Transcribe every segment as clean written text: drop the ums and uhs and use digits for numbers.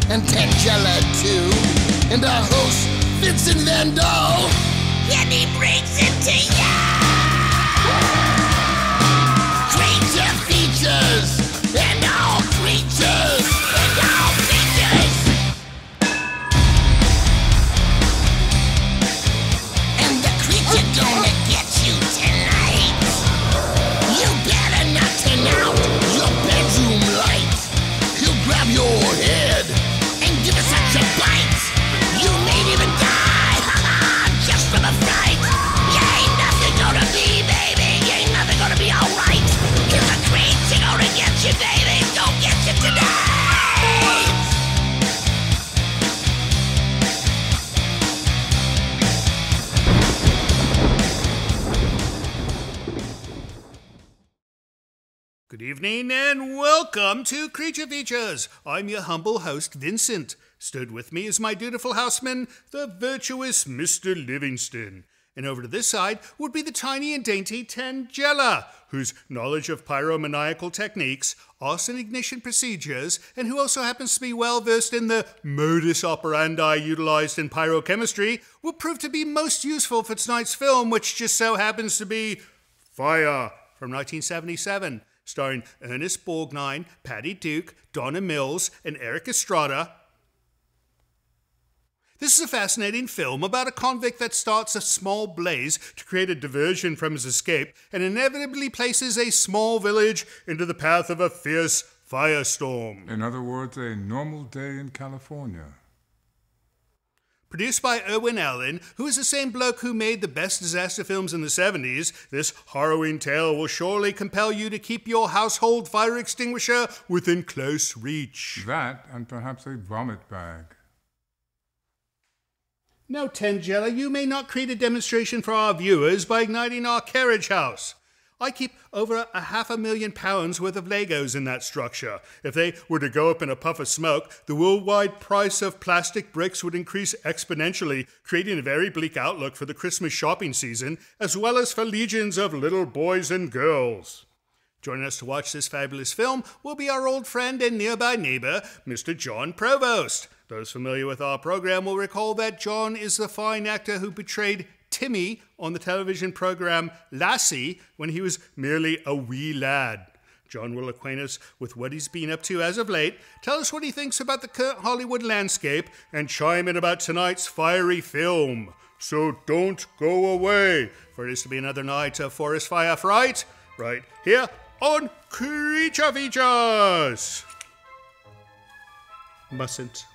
and Tangela too, and our host, Vincent Van Dahl, and he brings it to ya! Creature features, and all creatures, and all features! And the creature gonna get you tonight. You better not turn out your bedroom light. He'll grab your head and give it such a bite. You may even die, just from a fright. You ain't nothing gonna be, baby. You ain't nothing gonna be alright. Cause the creature gonna get you, baby. Don't get you tonight. Good evening and welcome to Creature Features. I'm your humble host, Vincent. Stood with me is my dutiful houseman, the virtuous Mr. Livingston. And over to this side would be the tiny and dainty Tangela, whose knowledge of pyromaniacal techniques, arson ignition procedures, and who also happens to be well versed in the modus operandi utilized in pyrochemistry, will prove to be most useful for tonight's film, which just so happens to be Fire from 1977. Starring Ernest Borgnine, Patty Duke, Donna Mills, and Eric Estrada. This is a fascinating film about a convict that starts a small blaze to create a diversion from his escape and inevitably places a small village into the path of a fierce firestorm. In other words, a normal day in California. Produced by Irwin Allen, who is the same bloke who made the best disaster films in the 70s, this harrowing tale will surely compel you to keep your household fire extinguisher within close reach. That and perhaps a vomit bag. Now, Tangela, you may not create a demonstration for our viewers by igniting our carriage house. I keep over £500,000 worth of Legos in that structure. If they were to go up in a puff of smoke, the worldwide price of plastic bricks would increase exponentially, creating a very bleak outlook for the Christmas shopping season, as well as for legions of little boys and girls. Joining us to watch this fabulous film will be our old friend and nearby neighbor, Mr. Jon Provost. Those familiar with our program will recall that Jon is the fine actor who portrayed Timmy on the television program Lassie when he was merely a wee lad. Jon will acquaint us with what he's been up to as of late, tell us what he thinks about the current Hollywood landscape, and chime in about tonight's fiery film. So don't go away, for it is to be another night of forest fire fright, right here on Creature Features. Mustn't.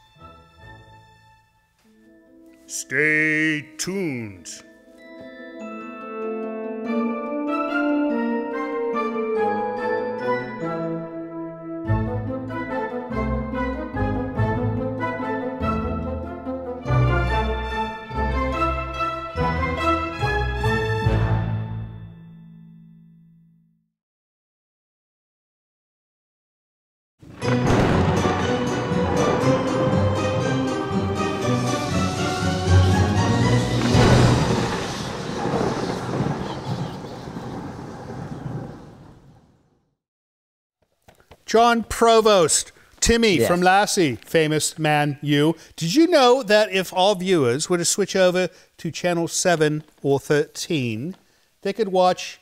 Stay tuned. Jon Provost, Timmy from Lassie, famous man you. Did you know that if all viewers were to switch over to channel 7 or 13, they could watch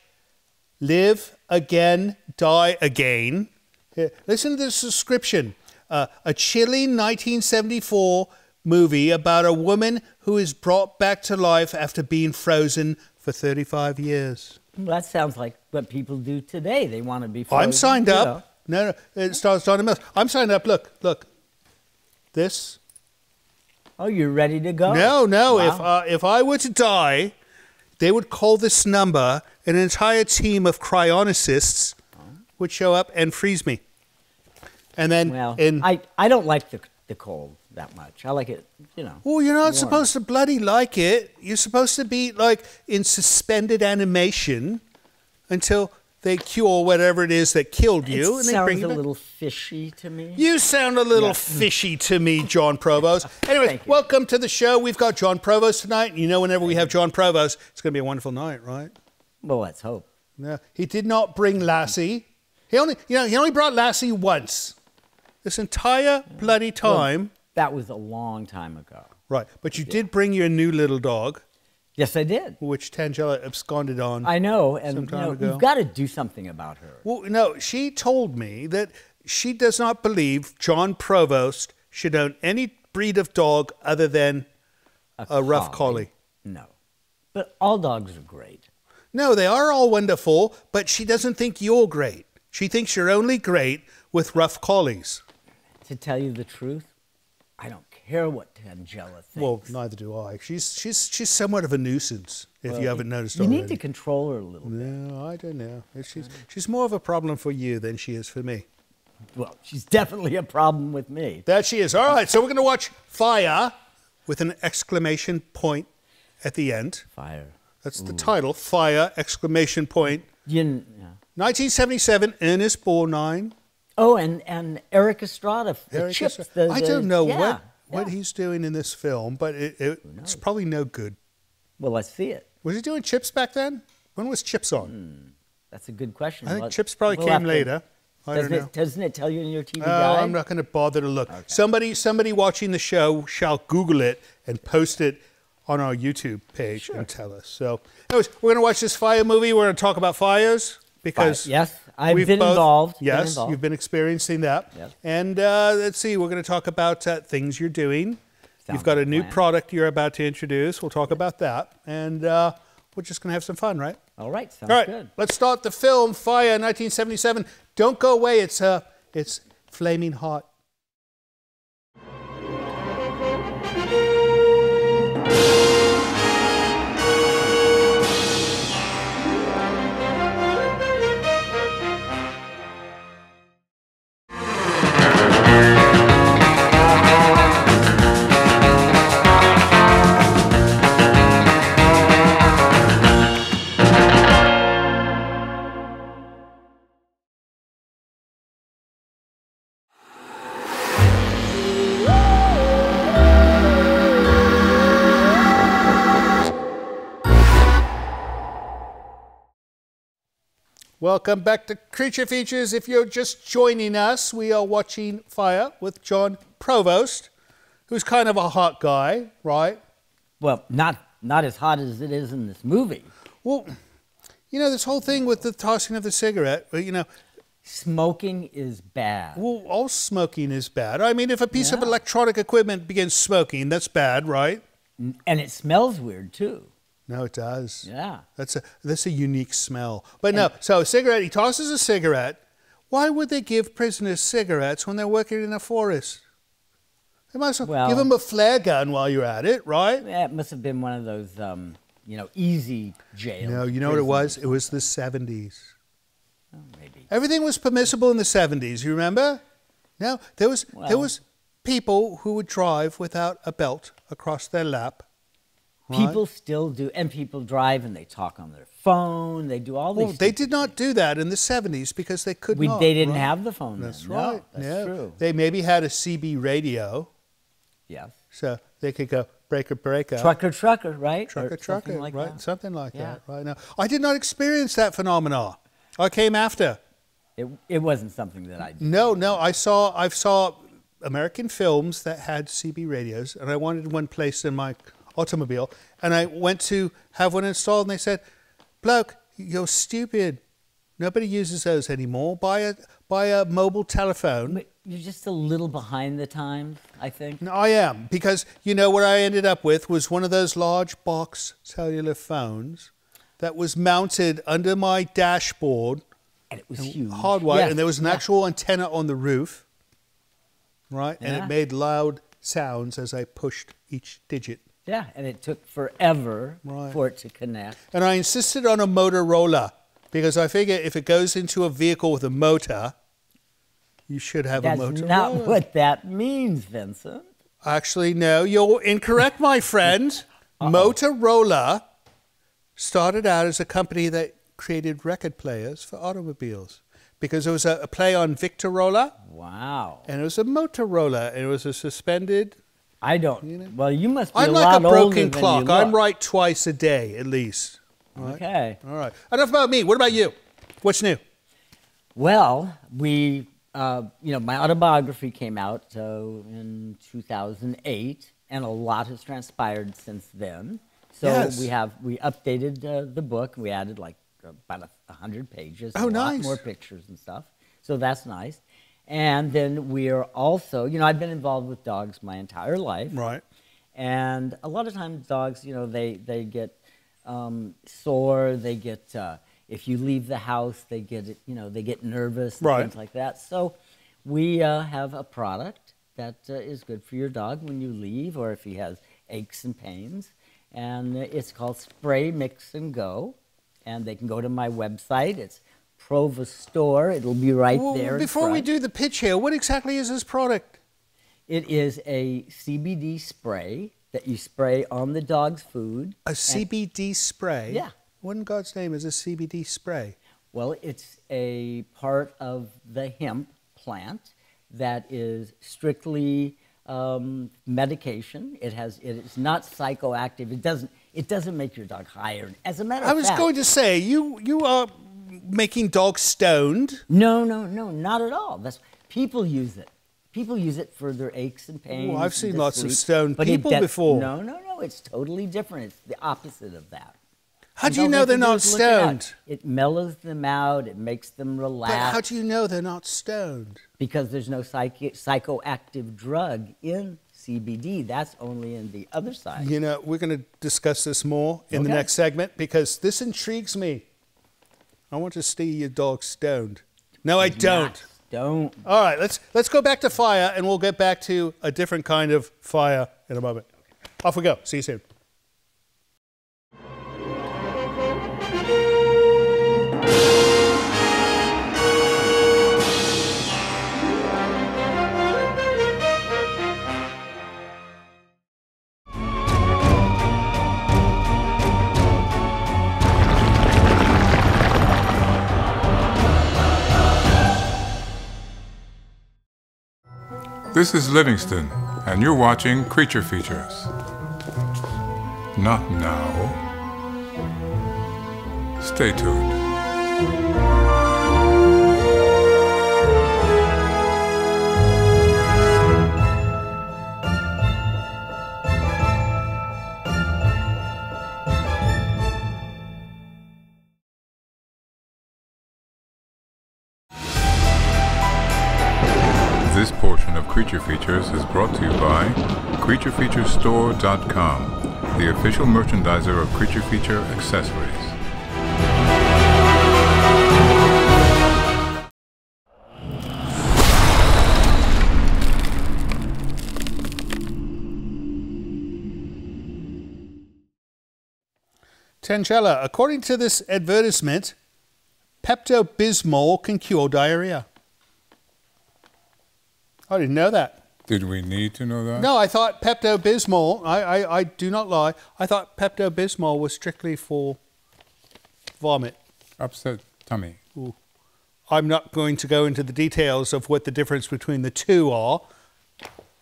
Live Again, Die Again? Here, listen to this description. A chilling 1974 movie about a woman who is brought back to life after being frozen for 35 years. Well, that sounds like what people do today. They want to be frozen. I'm signed up. No, it stars Donna Mills. I'm signed up. Look. This. Oh, you're ready to go? No. Wow. If I were to die, they would call this number. An entire team of cryonicists would show up and freeze me. And then, well, I don't like the cold that much. I like it, you know. Well, you're not warm. supposed to bloody like it. You're supposed to be like in suspended animation until they cure whatever it is that killed you. It and they bring sounds you a back. little fishy to me. You sound a little fishy to me, Jon Provost. Anyway, welcome to the show. We've got Jon Provost tonight. You know, whenever we have Jon Provost, it's going to be a wonderful night, right? Well, let's hope. No, he did not bring Lassie. He only brought Lassie once. This entire bloody time. That was a long time ago. Right. But you did bring your new little dog, Yes, I did. which Tangela absconded on. I know, and Some time ago. you've got to do something about her. Well, no, she told me that she does not believe Jon Provost should own any breed of dog other than a rough collie. No. But all dogs are great. No, they are all wonderful, but she doesn't think you're great. She thinks you're only great with rough collies. To tell you the truth, I don't care what Tangela thinks. Well, neither do I. She's somewhat of a nuisance, if you haven't noticed You already. need to control her a little bit. No, I don't know. She's more of a problem for you than she is for me. Well, she's definitely a problem with me. That she is. All right, so we're going to watch Fire with an exclamation point at the end. Fire. That's the title, Fire, exclamation point. Yeah. 1977, Ernest Borgnine. Oh, and Eric Estrada, the Chips. I don't know yeah, what he's doing in this film, but it's probably no good. Well, let's see it. Was he doing Chips back then? When was Chips on? That's a good question. I think Chips probably came later. I don't know. Doesn't it tell you in your TV Oh, guide? I'm not going to bother to look. Okay. Somebody watching the show shall Google it and post it on our YouTube page and tell us. So, anyways, we're going to watch this fire movie. We're going to talk about fires because yes, I've been involved. Yes, you've been experiencing that. Yes. And let's see, we're going to talk about things you're doing. You've got a new product you're about to introduce. We'll talk about that. And we're just going to have some fun, right? All right, sounds All right, good. let's start the film, Fire, 1977. Don't go away. It's flaming hot. Welcome back to Creature Features. If you're just joining us, we are watching Fire with Jon Provost, who's kind of a hot guy, right? Well, not as hot as it is in this movie. Well, you know, this whole thing with the tossing of the cigarette, you know. Smoking is bad. Well, all smoking is bad. I mean, if a piece of electronic equipment begins smoking, that's bad, right? And it smells weird, too. No, it does. Yeah. That's a unique smell. But no, so a cigarette, he tosses a cigarette. Why would they give prisoners cigarettes when they're working in a forest? They might as well give them a flare gun while you're at it, right? Yeah, it must have been one of those, easy jails. No, you know what it was? It was the 70s. Oh, maybe. Everything was permissible in the 70s, you remember? No, there was people who would drive without a belt across their lap. Right? People still do, and people drive and they talk on their phone. They do all these. Well, they did not do that in the 70s because they could not. They didn't have the phone. That's then. right. No, that's true. They maybe had a CB radio. Yes. So they could go breaker, breaker. Trucker, right? Trucker, something like right? that. Something like that, right? Now, I did not experience that phenomena. I came after. It wasn't something that I did. No, I saw American films that had CB radios, and I wanted one placed in my automobile, and I went to have one installed, and they said, "Bloke, you're stupid. Nobody uses those anymore. Buy a mobile telephone." But you're just a little behind the times, I think. No, I am, because you know what I ended up with was one of those large box cellular phones that was mounted under my dashboard. And it was huge. Hardwired, yes. and there was an actual antenna on the roof, right? Yeah. And it made loud sounds as I pushed each digit. Yeah, and it took forever Right. for it to connect. And I insisted on a Motorola because I figure if it goes into a vehicle with a motor, you should have That's a Motorola. not what that means, Vincent. Actually, no, you're incorrect, my friend. Motorola started out as a company that created record players for automobiles because there was a play on Victorola. Wow. And it was a Motorola, and it was a suspended. I don't. Well, you must be I'm a like lot a broken older than clock. you I'm look. right twice a day, at least. Right? Okay. All right. Enough about me. What about you? What's new? Well, we my autobiography came out in 2008, and a lot has transpired since then. So Yes. we updated the book. We added like about 100 pages. Oh, a lot nice. more pictures and stuff. So that's nice. And then we are also, I've been involved with dogs my entire life. Right. And a lot of times dogs, they get sore. They get if you leave the house, they get they get nervous and Right. things like that. So we have a product that is good for your dog when you leave, or if he has aches and pains. And it's called Spray Mix and Go, and they can go to my website. It's Provost Store. It'll be right there. Before we do the pitch here, what exactly is this product? It is a CBD spray that you spray on the dog's food. A CBD spray? Yeah. What in God's name is a CBD spray? Well, it's a part of the hemp plant that is strictly medication. It is not psychoactive. It doesn't make your dog higher. As a matter of fact, I was going to say, you are making dogs stoned. No, not at all. People use it. People use it for their aches and pains. Oh, I've seen and lots of sleep, stoned but people before. No, it's totally different. It's the opposite of that. How do you know they're not stoned? It mellows them out. It makes them relax. But how do you know they're not stoned? Because there's no psychoactive drug in CBD. That's only in the other side. We're going to discuss this more in the Okay. next segment because this intrigues me. I want to see your dog stoned. No, I don't. Don't. All right, let's go back to fire, and we'll get back to a different kind of fire in a moment. Off we go. See you soon. This is Livingston, and you're watching Creature Features. Not now. Stay tuned. This portion of Creature Features is brought to you by CreatureFeatureStore.com, the official merchandiser of Creature Feature accessories. Tangella, according to this advertisement, Pepto-Bismol can cure diarrhea. I didn't know that. Did we need to know that? No, I thought Pepto-Bismol, I do not lie, I thought Pepto-Bismol was strictly for vomit. Upset tummy. Ooh. I'm not going to go into the details of what the difference between the two are,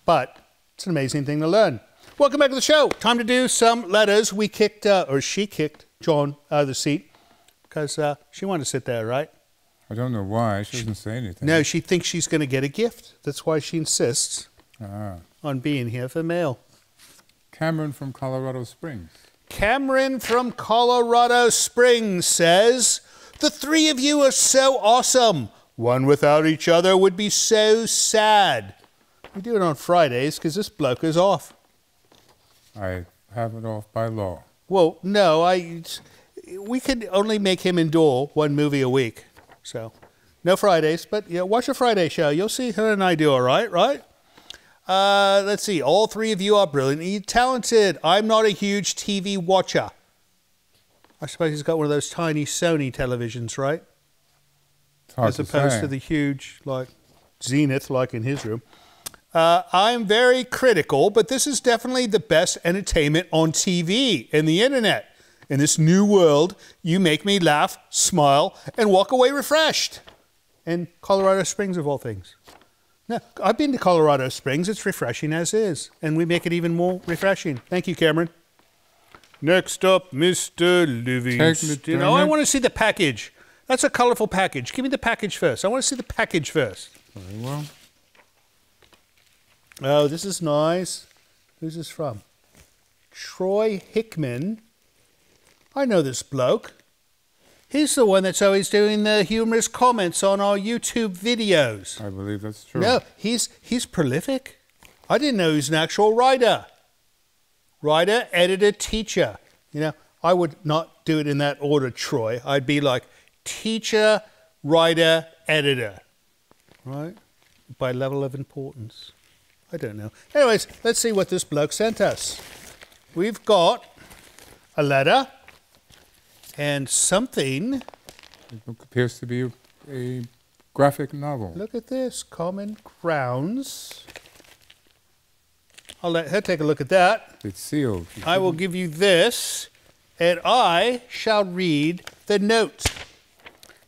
but it's an amazing thing to learn. Welcome back to the show. Time to do some letters. We kicked, or she kicked John out of the seat because she wanted to sit there, right? I don't know why. She doesn't say anything. No, she thinks she's going to get a gift. That's why she insists Ah. on being here for mail. Cameron from Colorado Springs. Cameron from Colorado Springs says, "The three of you are so awesome. One without each other would be so sad." We do it on Fridays because this bloke is off. I have it off by law. Well, no, we could only make him endure one movie a week. So, no Fridays, but watch a Friday show. You'll see her and I do all right, right? Let's see. All three of you are brilliantly talented. I'm not a huge TV watcher. I suppose he's got one of those tiny Sony televisions, right? It's hard As to opposed say. to the huge, like, Zenith, like in his room. I'm very critical, but this is definitely the best entertainment on TV and the internet. In this new world, you make me laugh, smile, and walk away refreshed. And Colorado Springs, of all things. No, I've been to Colorado Springs. It's refreshing as is. And we make it even more refreshing. Thank you, Cameron. Next up, Mr. Livingston. Oh, I want to see the package. That's a colorful package. Give me the package first. I want to see the package first. Very well. Oh, this is nice. Who's this from? Troy Hickman. I know this bloke. He's the one that's always doing the humorous comments on our YouTube videos. I believe that's true. No, he's prolific. I didn't know he was an actual writer. Writer, editor, teacher. You know, I would not do it in that order, Troy. I'd be like teacher, writer, editor. Right? By level of importance. I don't know. Anyways, let's see what this bloke sent us. We've got a letter and something. It appears to be a graphic novel. Look at this. Common Grounds. I'll let her take a look at that. It's sealed. I will give you this, and I shall read the note.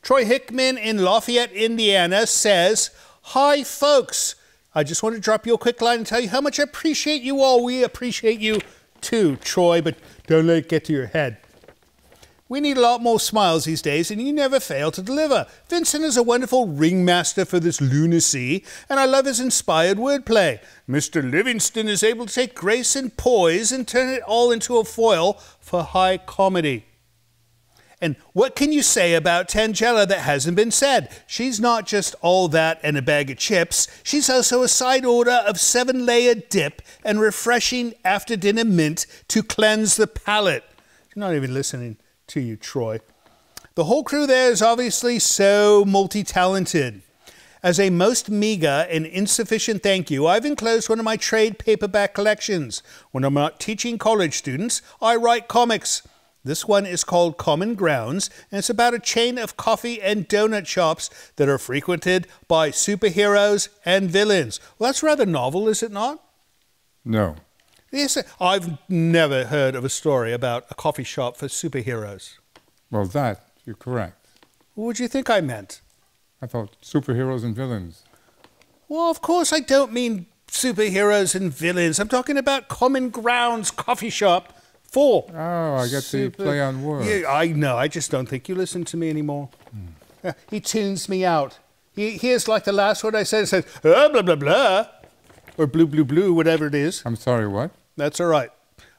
Troy Hickman in Lafayette, Indiana says, "Hi, folks. I just want to drop you a quick line and tell you how much I appreciate you all. We appreciate you too, Troy, but don't let it get to your head. We need a lot more smiles these days, and you never fail to deliver. Vincent is a wonderful ringmaster for this lunacy, and I love his inspired wordplay. Mr. Livingston is able to take grace and poise and turn it all into a foil for high comedy. And what can you say about Tangela that hasn't been said? She's not just all that and a bag of chips. She's also a side order of 7-layer dip and refreshing after-dinner mint to cleanse the palate." She's not even listening to you, Troy. "The whole crew there is obviously so multi-talented. As a most meager and insufficient thank you, I've enclosed one of my trade paperback collections. When I'm not teaching college students, I write comics. This one is called Common Grounds, and it's about a chain of coffee and donut shops that are frequented by superheroes and villains." Well, that's rather novel, is it not? No. Yes, I've never heard of a story about a coffee shop for superheroes. Well, that, you're correct. What would you think I meant? I thought superheroes and villains. Well, of course I don't mean superheroes and villains. I'm talking about Common Grounds coffee shop for... Oh, I get the play on words. Yeah, I know. I just don't think you listen to me anymore. He tunes me out. He hears like the last word I said. It says, blah, blah, blah. Or blue, blue, blue, whatever it is. I'm sorry, what? That's all right.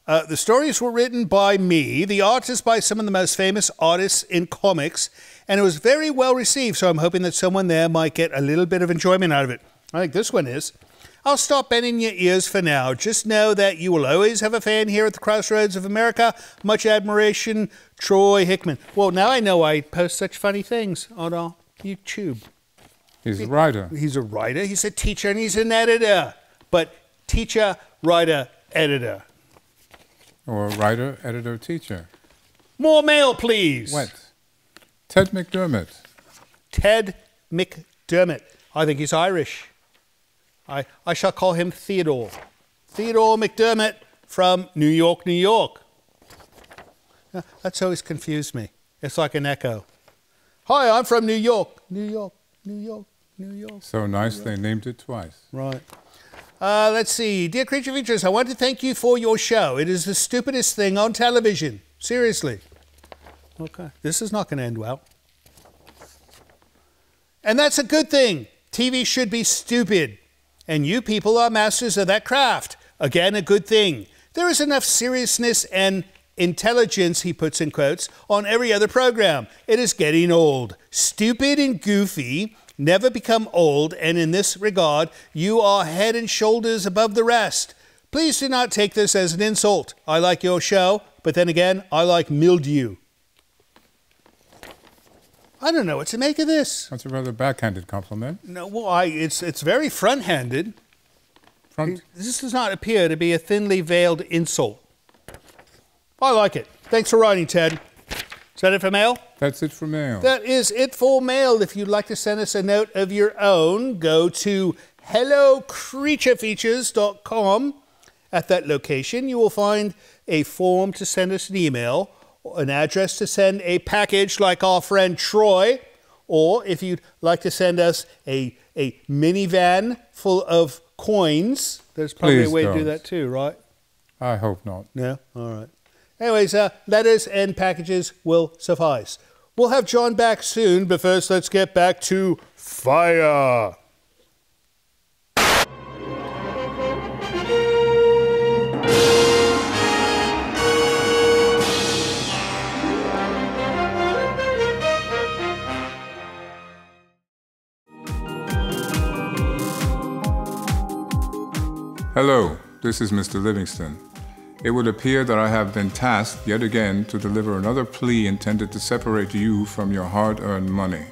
The stories were written by me. The art is by some of the most famous artists in comics. And it was very well received. So I'm hoping that someone there might get a little bit of enjoyment out of it. I think this one is. I'll stop bending your ears for now. Just know that you will always have a fan here at the Crossroads of America. Much admiration, Troy Hickman. Well, now I know I post such funny things on our YouTube. He's a writer. He's a writer, he's a teacher, and he's an editor. But teacher, writer, editor. Or writer, editor, teacher. More mail, please. What? Ted McDermott. Ted McDermott. I think he's Irish. I shall call him Theodore. Theodore McDermott from New York, New York. That's always confused me. It's like an echo. Hi, I'm from New York. New York, New York, New York. So nice they named it twice. Right. Let's see. Dear Creature Features, I want to thank you for your show. It is the stupidest thing on television. Seriously. Okay. This is not going to end well. And that's a good thing. TV should be stupid. And you people are masters of that craft. Again, a good thing. There is enough seriousness and intelligence, he puts in quotes, on every other program. It is getting old. Stupid and goofy never become old, and in this regard, you are head and shoulders above the rest. Please do not take this as an insult. I like your show, but then again, I like mildew. I don't know what to make of this. That's a rather backhanded compliment. No, well, it's very front-handed. Front? This does not appear to be a thinly veiled insult. I like it. Thanks for writing, Ted. Is that it for mail? That's it for mail. That is it for mail. If you'd like to send us a note of your own, go to hellocreaturefeatures.com. At that location, you will find a form to send us an email, an address to send a package like our friend Troy, or if you'd like to send us a minivan full of coins, there's probably Please a way don't. to do that too, right? I hope not. No? All right. Anyways, letters and packages will suffice. We'll have John back soon, but first let's get back to fire. Hello, this is Mr. Livingston. It would appear that I have been tasked yet again to deliver another plea intended to separate you from your hard-earned money.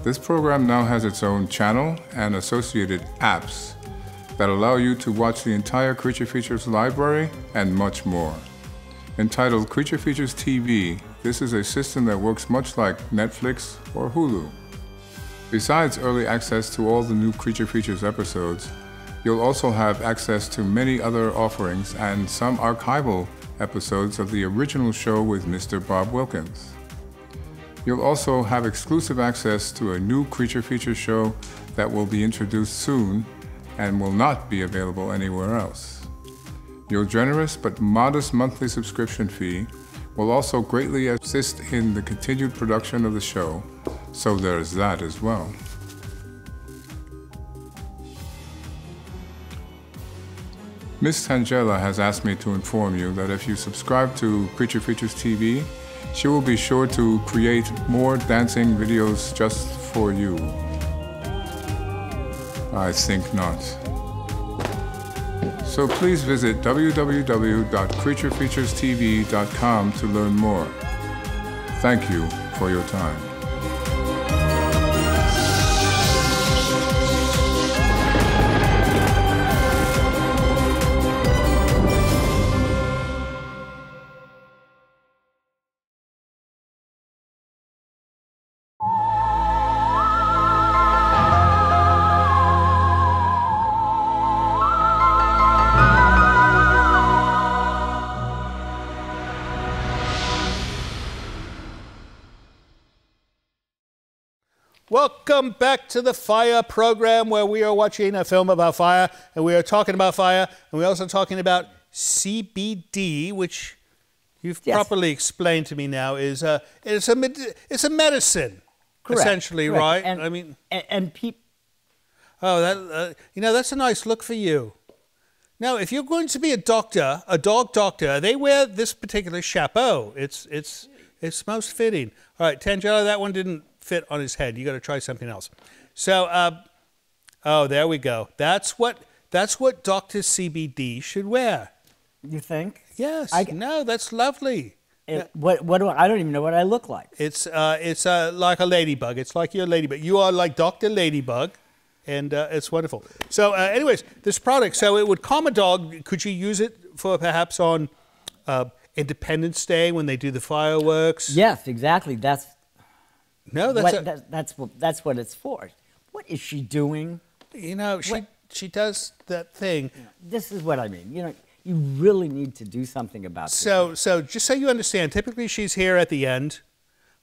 This program now has its own channel and associated apps that allow you to watch the entire Creature Features library and much more. Entitled Creature Features TV, this is a system that works much like Netflix or Hulu. Besides early access to all the new Creature Features episodes, you'll also have access to many other offerings and some archival episodes of the original show with Mr. Bob Wilkins. You'll also have exclusive access to a new Creature Features show that will be introduced soon and will not be available anywhere else. Your generous but modest monthly subscription fee will also greatly assist in the continued production of the show, so there's that as well. Miss Tangela has asked me to inform you that if you subscribe to Creature Features TV, she will be sure to create more dancing videos just for you. I think not. So please visit www.creaturefeaturestv.com to learn more. Thank you for your time. Welcome back to the Fire program, where we are watching a film about fire, and we are talking about fire, and we're also talking about CBD, which you've properly explained to me now is it's a medicine, Correct. essentially, Correct. right? And, I mean, that's a nice look for you. Now, if you're going to be a doctor, a dog doctor, they wear this particular chapeau. It's most fitting. All right, Tangela, that one didn't fit on his head. You got to try something else. So, oh, there we go. That's what Dr. CBD should wear. You think? Yes. No, that's lovely. What do I don't even know what I look like. It's like a ladybug. It's like you're a ladybug. You are like Dr. Ladybug, and it's wonderful. So, anyways, this product, so it would calm a dog. Could you use it for perhaps on Independence Day when they do the fireworks? Yes, exactly. That's that's what it's for. What is she doing? You know, she does that thing. This is what I mean. You know, you really need to do something about this. So just so you understand, typically she's here at the end,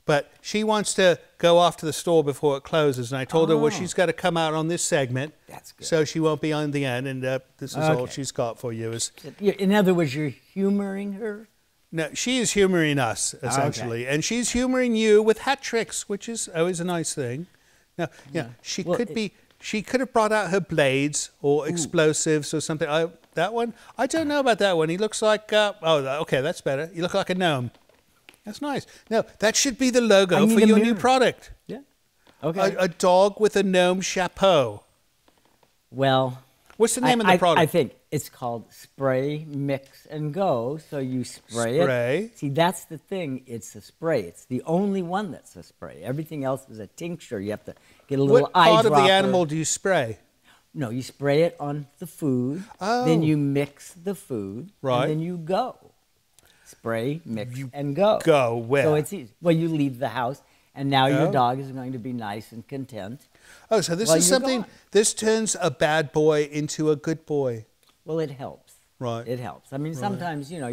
but she wants to go off to the store before it closes. And I told her, well, she's got to come out on this segment. That's good. So she won't be on the end. And this is all she's got for you. In other words, you're humoring her? No, she is humoring us, essentially. And she's humoring you with hat tricks, which is always a nice thing. Now, she could have brought out her blades or explosives or something. That one, I don't know about that one. He looks like, okay, that's better. You look like a gnome. That's nice. No, that should be the logo for your new product. Yeah. Okay. A dog with a gnome chapeau. Well, what's the name of the product? I think it's called Spray, Mix, and Go. So you spray it. See, that's the thing. It's a spray. It's the only one that's a spray. Everything else is a tincture. You have to get a little eyedropper. What part of the animal do you spray? No, you spray it on the food. Oh. Then you mix the food. Right. And then you go. Spray, mix, and go. Go where? So it's easy. Well, you leave the house, and now your dog is going to be nice and content. Oh, so this is something, this turns a bad boy into a good boy. Well, it helps. Right. It helps. I mean, sometimes, you know,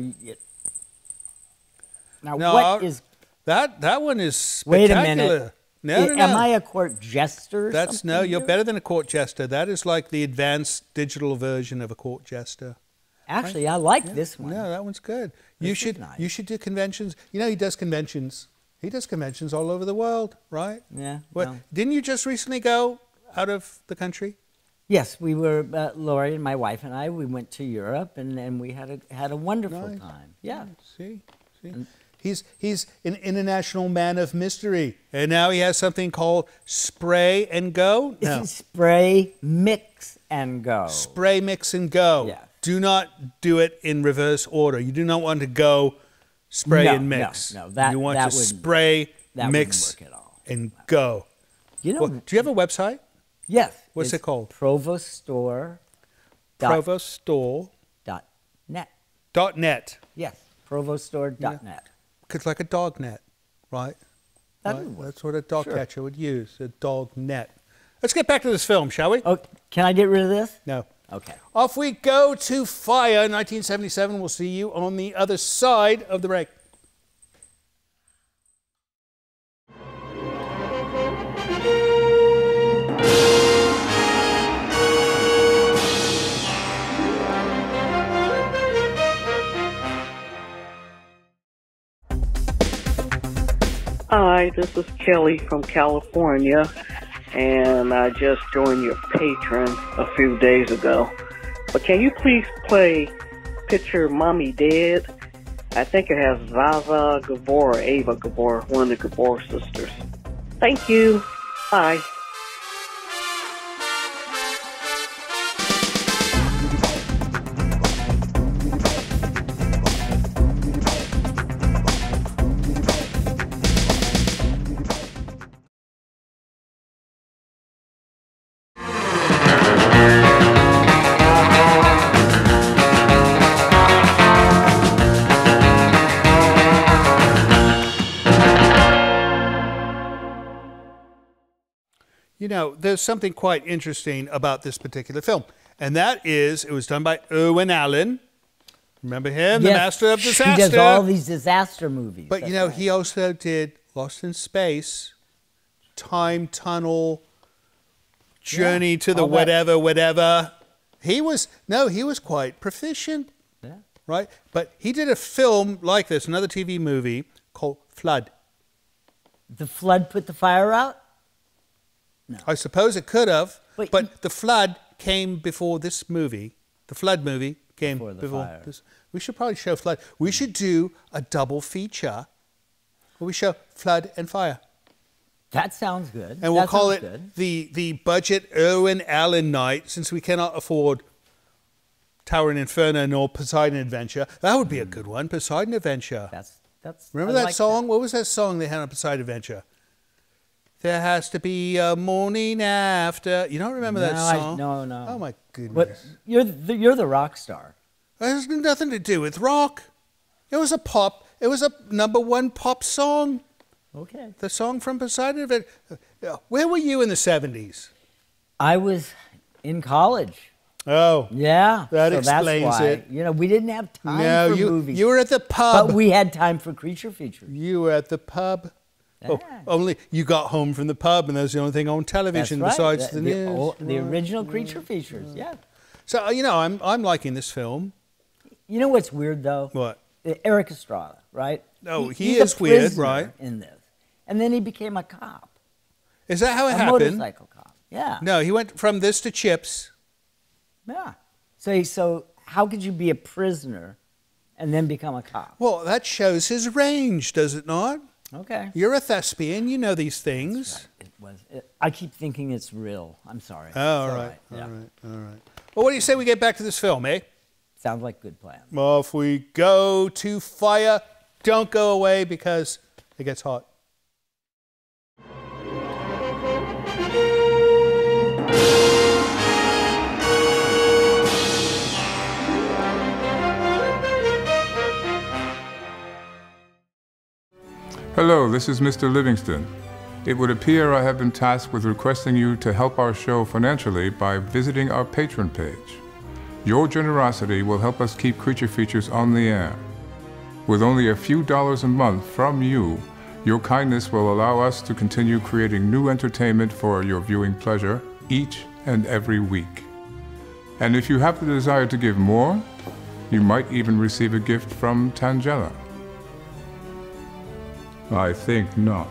Now, no, what is... That one is spectacular. Wait a minute. No. Am I a court jester? No, you're better than a court jester. That is like the advanced digital version of a court jester. Actually, I like this one. No, that one's good. You should do conventions. You know, he does conventions. He does conventions all over the world, right? Yeah. Didn't you just recently go out of the country? Yes, we were, Lori and my wife and I, we went to Europe, and we had a wonderful time. Yeah. See? He's an international man of mystery. And now he has something called Spray and Go? No. Spray, Mix, and go. Spray, mix, and go. Yes. Do not do it in reverse order. You do not want to go spray and mix. No, you want to spray, mix, wouldn't work at all. and go. You know, Well, do you have a website? yes. What's it called? Provoststore.net. Provoststore.net. Yes, provoststore.net. It's like a dog net, right? That Right? would work. That's what a dog Sure. catcher would use, a dog net. Let's get back to this film, shall we? Oh, can I get rid of this? No. Okay. Off we go to Fire, 1977. We'll see you on the other side of the break. Hi, this is Kelly from California, and I just joined your patron a few days ago. But can you please play Picture Mommy Dead? I think it has Zaza Gabor or Ava Gabor, one of the Gabor sisters. Thank you. Bye. You know, there's something quite interesting about this particular film, and that is it was done by Irwin Allen. Remember him, the Yes, master of disaster? He does all these disaster movies. But, you know, he also did Lost in Space, Time Tunnel, Journey to the all that. whatever. He was quite proficient, Yeah. right? But he did a film like this, another TV movie called Flood. The flood put the fire out? I suppose it could have, But but the Flood came before this movie. The Flood movie came Before the before fire. this. We should probably show Flood. We should do a double feature where we show Flood and Fire. That sounds good. And we'll That call sounds it good. the budget Irwin Allen night, since we cannot afford Tower and Inferno nor Poseidon Adventure. That would be a good one, Poseidon Adventure. That's. Remember I that like song? What was that song they had on Poseidon Adventure? There has to be a morning after. You don't remember that song? No. Oh my goodness. But you're the rock star. It has nothing to do with rock. It was a pop. It was a #1 pop song. Okay. The song from Poseidon Adventure. Where were you in the 70s? I was in college. Oh. Yeah. That so explains that's why, it. You know, we didn't have time No, for you movies. were at the pub. But we had time for creature features. You were at the pub. Oh, Yeah. only you got home from the pub, and that was the only thing on television That's right. besides the news. The original creature features. Yeah. So you know, I'm liking this film. You know what's weird though? What? Eric Estrada, right? Oh, he he's a is weird, prisoner right? In this, and then he became a cop, Is that how it a happened? motorcycle cop. Yeah. No, he went from this to Chips. Yeah. So how could you be a prisoner and then become a cop? Well, that shows his range, does it not? Okay. You're a thespian. You know these things. I keep thinking it's real. I'm sorry. Oh, all It's right. Yeah. All right. All right. Well, what do you say we get back to this film, eh? Sounds like a good plan. Off we go to Fire. Don't go away because it gets hot. Hello, this is Mr. Livingston. It would appear I have been tasked with requesting you to help our show financially by visiting our Patreon page. Your generosity will help us keep Creature Features on the air. With only a few dollars a month from you, your kindness will allow us to continue creating new entertainment for your viewing pleasure each and every week. And if you have the desire to give more, you might even receive a gift from Tangela. I think not.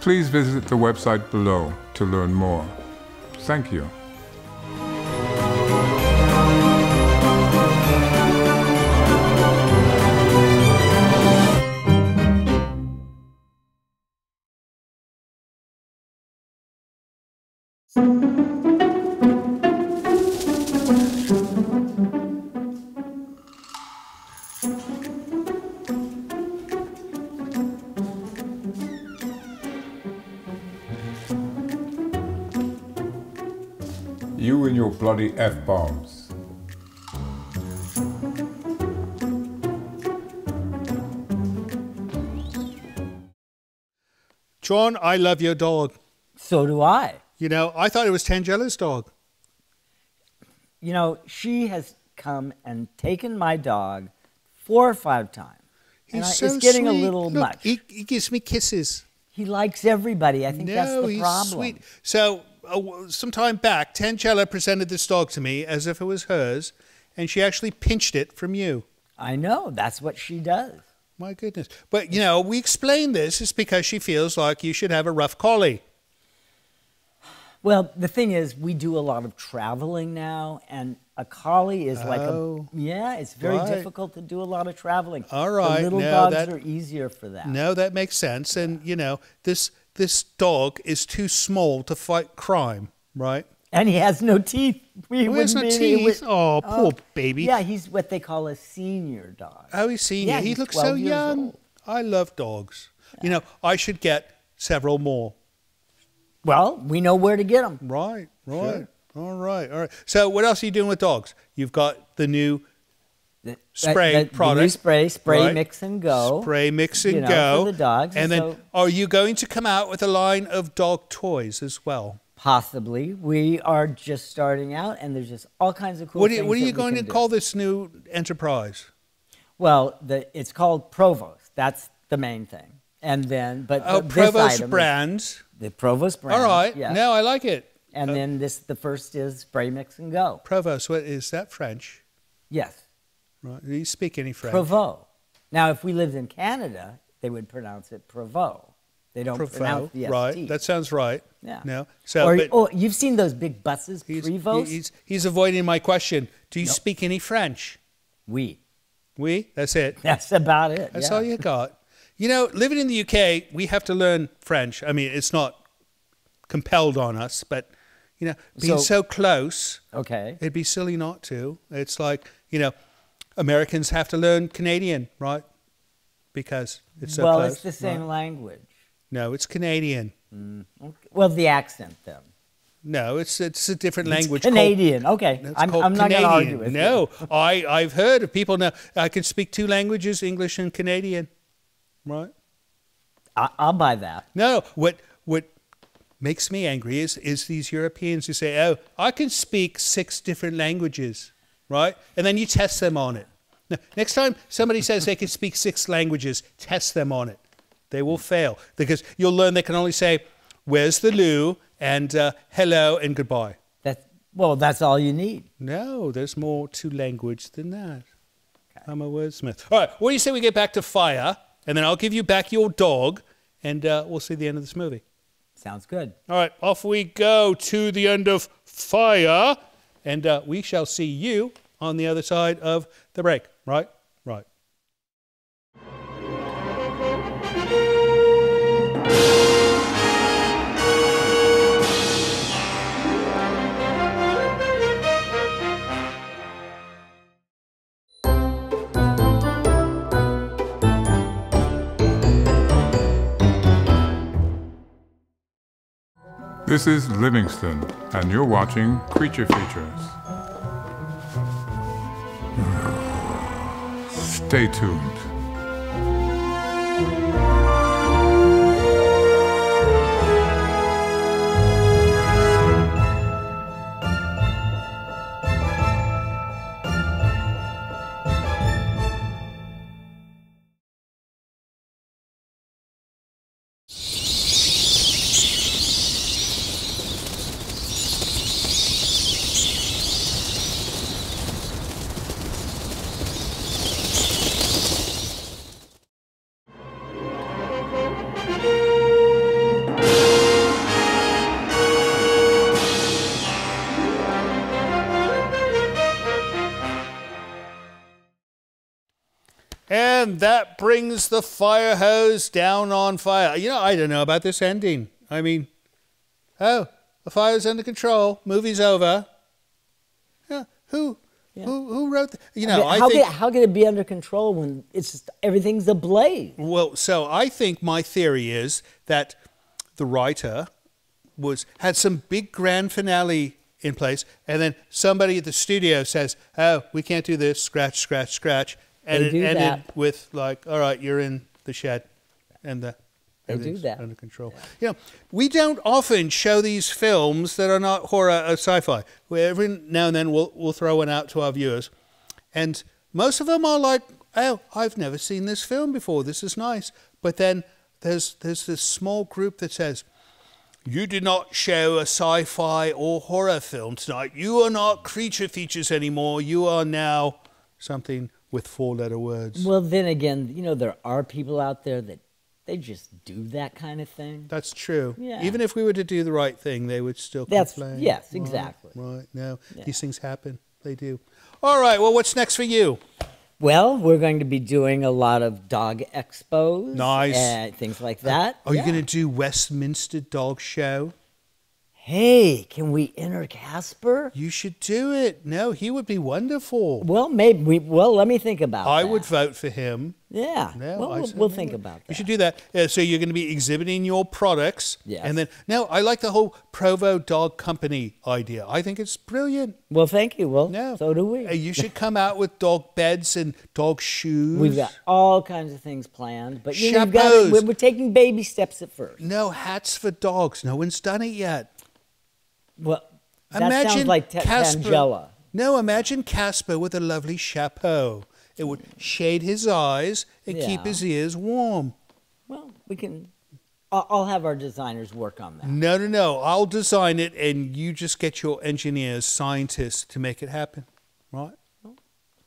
Please visit the website below to learn more. Thank you. You and your bloody F-bombs. Jon, I love your dog. So do I. You know, I thought it was Tangela's dog. You know, she has come and taken my dog 4 or 5 times. And He's so it's getting sweet. a little Look, much. He gives me kisses. He likes everybody. I think that's the he's problem. sweet. So, some time back, Tangela presented this dog to me as if it was hers, and she actually pinched it from you. I know. That's what she does. My goodness. But, you know, we explain this is because she feels like you should have a rough collie. Well, the thing is, we do a lot of traveling now, and a collie is like it's very difficult to do a lot of traveling. All right. The little dogs are easier for that. No, that makes sense. And, you know, this dog is too small to fight crime, right? And he has no teeth. He has no teeth. Oh, poor baby. Yeah, he's what they call a senior dog. Oh, he's senior. Yeah, he he's looks 12 so years young. old. I love dogs. Yeah. You know, I should get several more. Well, we know where to get them. Right. Sure. All right. So what else are you doing with dogs? You've got the new spray product. The new spray, right? mix and go. Spray, mix and you know, go. for the dogs. And then are you going to come out with a line of dog toys as well? Possibly. We are just starting out, and there's just all kinds of cool things. What are you going to call this new enterprise? Well, it's called Provost. That's the main thing. And then, but Provost brands. The Provost brand. All right. Yes. No, I like it. And then the first is spray, mix, and go. Provost, what is that French? Yes. Right. Do you speak any French? Provost. Now, if we lived in Canada, they would pronounce it Provost. They don't pronounce the ST. Right. That sounds right. Yeah. No. So, you've seen those big buses, Prevost? He's avoiding my question. Do you speak any French? Oui. That's it. That's about it. That's all you got. You know, living in the UK, we have to learn French. I mean, it's not compelled on us, but, you know, being so close, it'd be silly not to. It's like, you know, Americans have to learn Canadian, right? Because it's so close. Well, it's the same language. No, it's Canadian. Okay. Well, the accent then. No, it's a different language. Canadian. Okay. I'm not going to argue with you. I've heard of people now. I can speak 2 languages, English and Canadian. Right? I'll buy that. No, what makes me angry is these Europeans who say, "Oh, I can speak 6 different languages," right? And then you test them on it. Now, next time somebody says they can speak 6 languages, test them on it. They will fail because you'll learn they can only say, "Where's the loo?" and "hello" and "goodbye." That's all you need. No, there's more to language than that. Okay. I'm a wordsmith. All right, what do you say we get back to fire, and then I'll give you back your dog, and we'll see the end of this movie. Sounds good. All right, off we go to the end of fire, and we shall see you on the other side of the break. Right? Right. This is Livingston, and you're watching Creature Features. Stay tuned. And that brings the fire hose down on fire. You know, I don't know about this ending. I mean, the fire's under control. Movie's over. Yeah, who wrote? How can it be under control when it's just everything's ablaze? Well, so I think my theory is that the writer had some big grand finale in place, and then somebody at the studio says, "Oh, we can't do this. Scratch, scratch, scratch," and it ended with like, "All right, you're in the shed," and everything's under control. Yeah. We don't often show these films that are not horror or sci-fi. Every now and then we'll throw one out to our viewers, and most of them are like, "Oh, I've never seen this film before. This is nice." But then there's this small group that says, "You did not show a sci-fi or horror film tonight. You are not creature features anymore. You are now something with 4-letter words." Well, then again, there are people out there that they just do that kind of thing. That's true. Yeah. Even if we were to do the right thing, they would still complain. Yes, exactly. Right. No, these things happen. They do. All right. Well, what's next for you? Well, we're going to be doing a lot of dog expos. Nice. And things like that. Are you going to do Westminster Dog Show? Hey, can we enter Casper? You should do it. No, he would be wonderful. Well, maybe. Let me think about that. I would vote for him. Yeah. No, we'll think about that. You should do that. So you're going to be exhibiting your products. Yes. And then, now, I like the whole Provo Dog Company idea. I think it's brilliant. Well, thank you. Well, No. so do we. You should come out with dog beds and dog shoes. We've got all kinds of things planned, but Chapeaus. we're taking baby steps at first. No hats for dogs. No one's done it yet. Well, that sounds like Tangela. No, imagine Casper with a lovely chapeau. It would shade his eyes and keep his ears warm. Well, we can. I'll have our designers work on that. No. I'll design it, and you just get your engineers, scientists to make it happen. Right?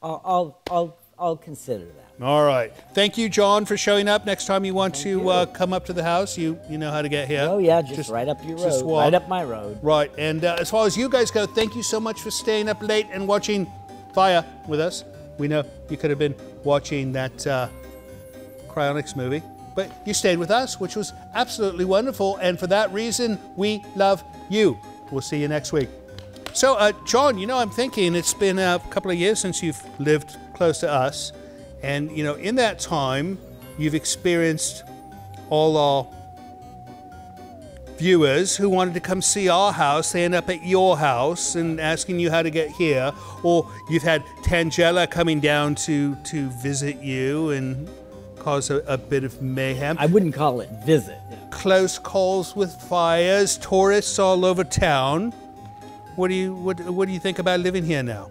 I'll consider that. All right. Thank you, John, for showing up. Next time you want to come up to the house, you know how to get here. Oh, yeah, just right up your road. walk. Right up my road. Right. And as far as you guys go, thank you so much for staying up late and watching Fire with us. We know you could have been watching that Cryonics movie, but you stayed with us, which was absolutely wonderful. And for that reason, we love you. We'll see you next week. So, John, I'm thinking it's been a couple of years since you've lived close to us. And, in that time, you've experienced all our viewers who wanted to come see our house. They end up at your house and asking you how to get here. Or you've had Tangela coming down to visit you and cause a bit of mayhem. I wouldn't call it visit. Close calls with fires, tourists all over town. What do you think about living here now?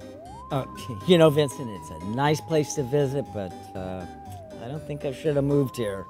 Vincent, it's a nice place to visit, but I don't think I should have moved here.